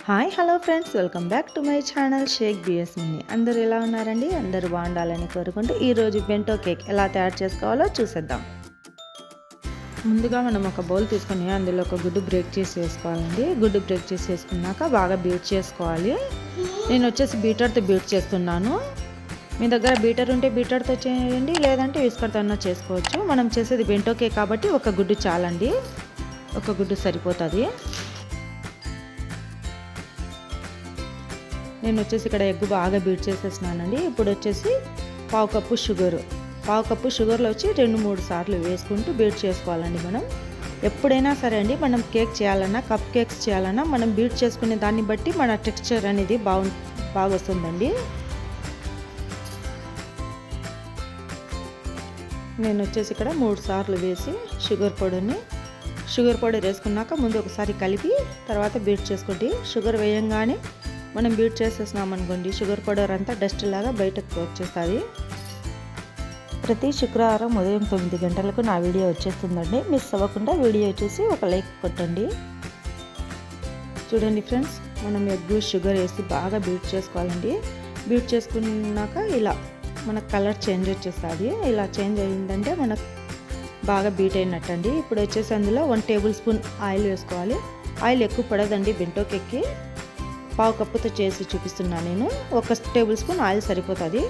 Hi hello friends, welcome back to my channel షేక్ బిఎస్ మినీ. అందరూ ఎలా ఉన్నారండి? అందరూ బాగుండాలని కోరుకుంటూ ఈరోజు బెంటో కేక్ ఎలా తయారు చేసుకోవాలో చూసేద్దాం. ముందుగా మనం ఒక బౌల్ తీసుకొని అందులో ఒక గుడ్డు బ్రేక్ చేసి వేసుకోవాలండి. గుడ్డు బ్రేక్ చేసి వేసుకున్నాక బాగా బీట్ చేసుకోవాలి. నేను వచ్చేసి బీటర్తో బీట్ చేస్తున్నాను. మీ దగ్గర బీటర్ ఉంటే బీటర్తో చేయండి, లేదంటే విస్కర్తో చేసుకోవచ్చు. మనం చేసేది బెంటో కేక్ కాబట్టి ఒక గుడ్డు చాలండి, ఒక గుడ్డు సరిపోతుంది. నేను వచ్చేసి ఇక్కడ ఎగ్ బాగా బీట్ చేసేసినానండి. ఇప్పుడు వచ్చేసి పావు కప్పు షుగర్లో వచ్చి 2-3 సార్లు వేసుకుంటూ బీట్ చేసుకోవాలండి. మనం ఎప్పుడైనా సరే అండి, మనం కేక్ చేయాలన్నా, కప్ కేక్స్ చేయాలన్నా మనం బీట్ చేసుకునే దాన్ని బట్టి మన టెక్స్చర్ అనేది బాగా వస్తుందండి. నేను వచ్చేసి ఇక్కడ 3 సార్లు వేసి షుగర్ పౌడర్ వేసుకున్నాక ముందు ఒకసారి కలిపి తర్వాత బీట్ చేసుకోండి. షుగర్ వేయంగానే మనం బీట్ చేసేసినాం అనుకోండి, షుగర్ పౌడర్ అంతా డస్ట్ లాగా బయటకు వచ్చేస్తుంది. ప్రతి శుక్రవారం ఉదయం 9 గంటలకు నా వీడియో వచ్చేస్తుందండి. మిస్ అవ్వకుండా వీడియో చూసి ఒక లైక్ కొట్టండి. చూడండి ఫ్రెండ్స్, మనం ఎగ్ షుగర్ వేసి బాగా బీట్ చేసుకోవాలండి. బీట్ చేసుకున్నాక ఇలా మనకు కలర్ చేంజ్ వచ్చేస్తుంది. ఇలా చేంజ్ అయ్యిందంటే మనకు బాగా బీట్ అయినట్టండి. ఇప్పుడు వచ్చేసి అందులో 1 టేబుల్ స్పూన్ ఆయిల్ వేసుకోవాలి. ఆయిల్ ఎక్కువ పడదండి, బెంటో కేక్కి పావు కప్పుతో చేసి చూపిస్తున్నాను నేను. 1 టేబుల్ స్పూన్ ఆయిల్ సరిపోతుంది.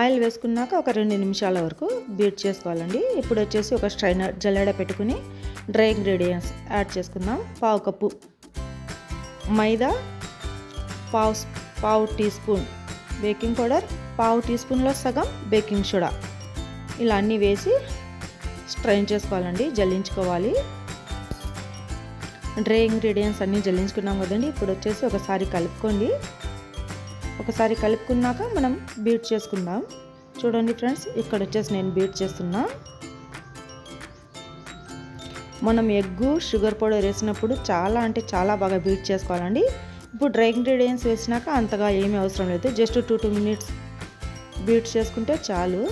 ఆయిల్ వేసుకున్నాక ఒక 2 నిమిషాల వరకు బీట్ చేసుకోవాలండి. ఇప్పుడు వచ్చేసి ఒక స్ట్రైనర్ జల్లెడ పెట్టుకుని డ్రై ఇంగ్రీడియంట్స్ యాడ్ చేసుకుందాం. పావు కప్పు మైదా, పావు టీ స్పూన్ బేకింగ్ పౌడర్, పావు టీ స్పూన్లో సగం బేకింగ్ సోడా, ఇలా అన్నీ వేసి స్ట్రైన్ చేసుకోవాలండి, జల్లించుకోవాలి. డ్రై ఇంగ్రీడియంట్స్ అన్నీ జల్లించుకున్నాం కదండి. ఇప్పుడు వచ్చేసి ఒకసారి కలుపుకున్నాక మనం బీట్ చేసుకుందాం. చూడండి ఫ్రెండ్స్, ఇక్కడ వచ్చేసి నేను బీట్ చేస్తున్నా. మనం ఎగ్గు షుగర్ పౌడర్ వేసినప్పుడు చాలా బాగా బీట్ చేసుకోవాలండి. ఇప్పుడు డ్రై ఇంగ్రీడియంట్స్ వేసినాక అంతగా ఏమీ అవసరం లేదు, జస్ట్ 2 మినిట్స్ బీట్ చేసుకుంటే చాలు.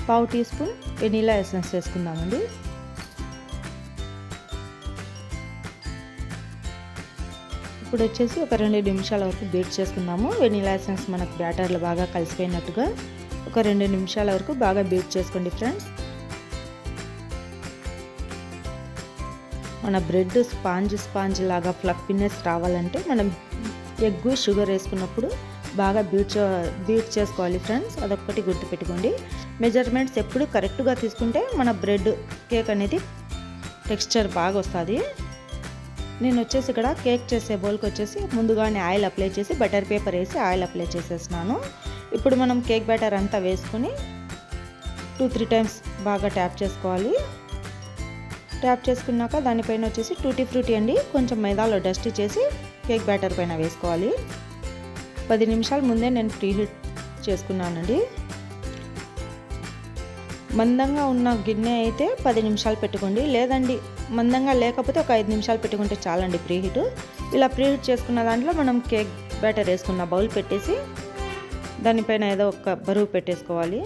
పావు టీ స్పూన్ వెనీలా ఎసెన్స్ వేసుకుందామండి. ఇప్పుడు వచ్చేసి ఒక 2 నిమిషాల వరకు బీట్ చేసుకుందాము. వెనీలా ఎసెన్స్ మనకు బ్యాటర్లో బాగా కలిసిపోయినట్టుగా ఒక 2 నిమిషాల వరకు బాగా బీట్ చేసుకోండి ఫ్రెండ్స్. మన బ్రెడ్ స్పాంజ్ లాగా ఫ్లఫీనెస్ రావాలంటే మనం ఎగ్ షుగర్ వేసుకున్నప్పుడు బాగా బీట్ చేసుకోవాలి ఫ్రెండ్స్. అదొక్కటి గుర్తుపెట్టుకోండి. మెజర్మెంట్స్ ఎప్పుడు కరెక్ట్గా తీసుకుంటే మన బ్రెడ్ కేక్ అనేది టెక్స్చర్ బాగా వస్తుంది. నేను వచ్చేసి ఇక్కడ కేక్ చేసే బౌల్కి వచ్చేసి ముందుగానే ఆయిల్ అప్లై చేసి బటర్ పేపర్ వేసి ఆయిల్ అప్లై చేసేసినాను. ఇప్పుడు మనం కేక్ బ్యాటర్ అంతా వేసుకొని 2-3 టైమ్స్ బాగా ట్యాప్ చేసుకోవాలి. ట్యాప్ చేసుకున్నాక దానిపైన వచ్చేసి టూటీ ఫ్రూటీ అండి, కొంచెం మైదాలో డస్ట్ చేసి కేక్ బ్యాటర్ పైన వేసుకోవాలి. 10 నిమిషాల ముందే నేను ప్రీహీట్ చేసుకున్నానండి. మందంగా ఉన్న గిన్నె అయితే 10 నిమిషాలు పెట్టుకోండి, లేదండి మందంగా లేకపోతే ఒక 5 నిమిషాలు పెట్టుకుంటే చాలండి ప్రీహీట్. ఇలా ప్రీహీట్ చేసుకున్న దాంట్లో మనం కేక్ బ్యాటర్ వేసుకున్న బౌల్ పెట్టేసి దానిపైన ఏదో ఒక బరువు పెట్టేసుకోవాలి.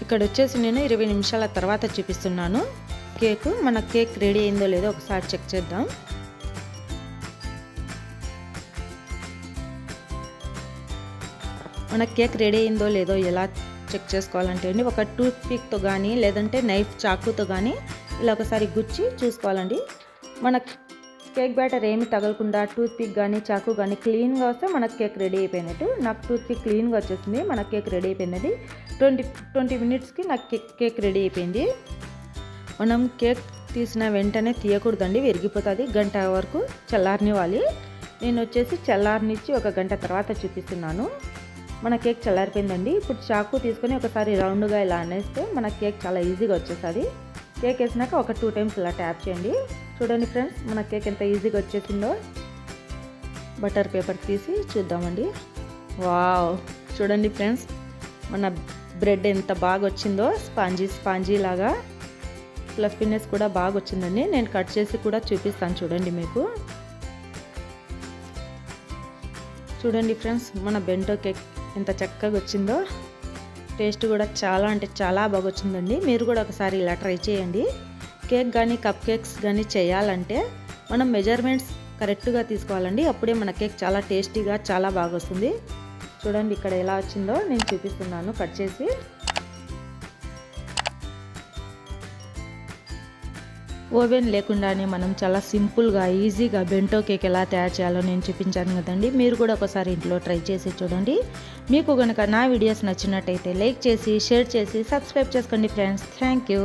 ఇక్కడ వచ్చేసి నేను 20 నిమిషాల తర్వాత చూపిస్తున్నాను కేక్. మన కేక్ రెడీ అయిందో లేదో ఒకసారి చెక్ చేద్దాం. మన కేక్ రెడీ అయిందో లేదో ఎలా చెక్ చేసుకోవాలంటే అండి, ఒక టూత్ పిక్తో కానీ లేదంటే నైఫ్ చాకుతో కానీ ఇలా ఒకసారి గుచ్చి చూసుకోవాలండి. మన కేక్ బ్యాటర్ ఏమి తగలకుండా టూత్ పిక్ కానీ చాకు కానీ క్లీన్గా వస్తే మన కేక్ రెడీ అయిపోయినట్టు. నాకు టూత్ పిక్ క్లీన్గా వచ్చేసింది, మన కేక్ రెడీ అయిపోయింది. 20 మినిట్స్కి నాకు కేక్ రెడీ అయిపోయింది. మనం కేక్ తీసిన వెంటనే తీయకూడదండి, విరిగిపోతుంది. గంట వరకు చల్లారనివ్వాలి. నేను వచ్చేసి చల్లారనిచ్చి 1 గంట తర్వాత చూపిస్తున్నాను. మన కేక్ చల్లారిపోయిందండి. ఇప్పుడు చాకు తీసుకొని ఒకసారి రౌండ్గా ఇలా అనేస్తే మన కేక్ చాలా ఈజీగా వచ్చేస్తుంది. కేక్ వేసినాక ఒక 2 టైమ్స్ ఇలా ట్యాప్ చేయండి. చూడండి ఫ్రెండ్స్, మన కేక్ ఎంత ఈజీగా వచ్చేసిందో. బటర్ పేపర్ తీసి చూద్దామండి. వావ్, చూడండి ఫ్రెండ్స్, మన బ్రెడ్ ఎంత బాగా వచ్చిందో, స్పాంజీ లాగా. ఫ్లఫీనెస్ కూడా బాగా వచ్చిందండి. నేను కట్ చేసి కూడా చూపిస్తాను చూడండి మీకు. చూడండి ఫ్రెండ్స్, మన బెంటో కేక్ ఎంత చక్కగా వచ్చిందో. టేస్ట్ కూడా చాలా అంటే చాలా బాగా వచ్చిందండి. మీరు కూడా ఒకసారి ఇలా ట్రై చేయండి. కేక్ కానీ కప్ కేక్స్ కానీ చేయాలంటే మనం మెజర్మెంట్స్ కరెక్ట్గా తీసుకోవాలండి. అప్పుడే మన కేక్ చాలా టేస్టీగా చాలా బాగా వస్తుంది. చూడండి ఇక్కడ ఎలా వచ్చిందో నేను చూపిస్తున్నాను కట్ చేసి. ఓవెన్ లేకుండానే మనం చాలా సింపుల్గా ఈజీగా బెంటో కేక్ ఎలా తయారు చేయాలో నేను చూపించాను కదండి. మీరు కూడా ఒకసారి ఇంట్లో ట్రై చేసి చూడండి. మీకు కనుక నా వీడియోస్ నచ్చినట్టయితే లైక్ చేసి, షేర్ చేసి, సబ్స్క్రైబ్ చేసుకోండి ఫ్రెండ్స్. Thank you.